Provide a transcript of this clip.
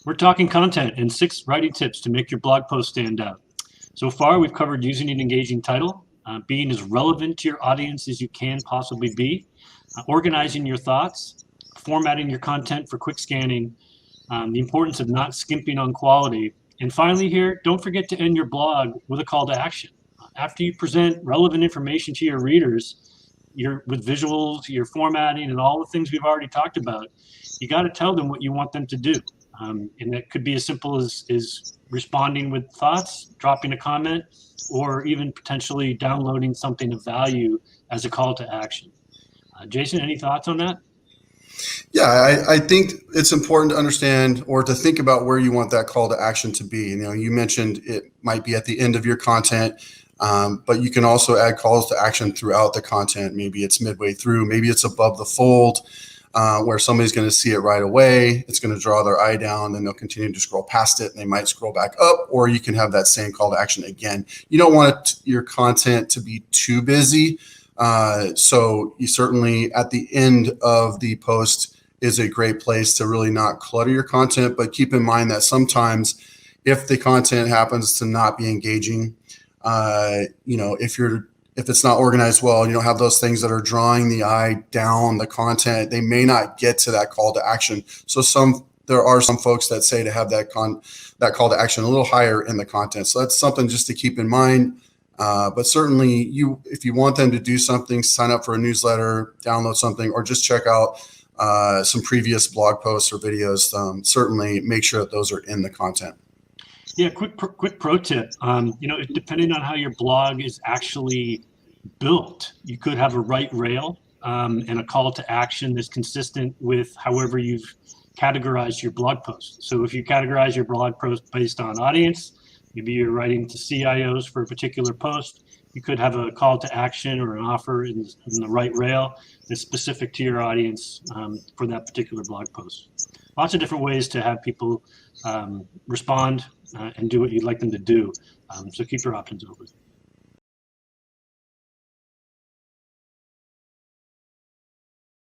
We're talking content and 6 writing tips to make your blog post stand out. So far, we've covered using an engaging title, being as relevant to your audience as you can possibly be, organizing your thoughts, formatting your content for quick scanning, the importance of not skimping on quality, and finally here, don't forget to end your blog with a call to action. After you present relevant information to your readers, with visuals, your formatting, and all the things we've already talked about, you got to tell them what you want them to do. And that could be as simple as responding with thoughts, dropping a comment, or even potentially downloading something of value as a call to action. Jason, any thoughts on that? Yeah, I think it's important to understand or to think about where you want that call to action to be. You mentioned it might be at the end of your content, but you can also add calls to action throughout the content. Maybe it's midway through, maybe it's above the fold, where somebody's going to see it right away. It's going to draw their eye down, and they'll continue to scroll past it, and they might scroll back up, or you can have that same call to action again. You don't want your content to be too busy. So you certainly, at the end of the post, is a great place to really not clutter your content. But keep in mind that sometimes if the content happens to not be engaging, if it's not organized well, you don't have those things that are drawing the eye down the content, they may not get to that call to action. So there are some folks that say to have that call to action a little higher in the content. So that's something just to keep in mind. But certainly if you want them to do something, sign up for a newsletter, download something, or just check out some previous blog posts or videos, certainly make sure that those are in the content. Yeah, quick pro tip. Depending on how your blog is actually built, you could have a right rail and a call to action that's consistent with however you've categorized your blog post. So if you categorize your blog post based on audience, maybe you're writing to CIOs for a particular post, you could have a call to action or an offer in the right rail that's specific to your audience for that particular blog post. Lots of different ways to have people respond and do what you'd like them to do. So keep your options open.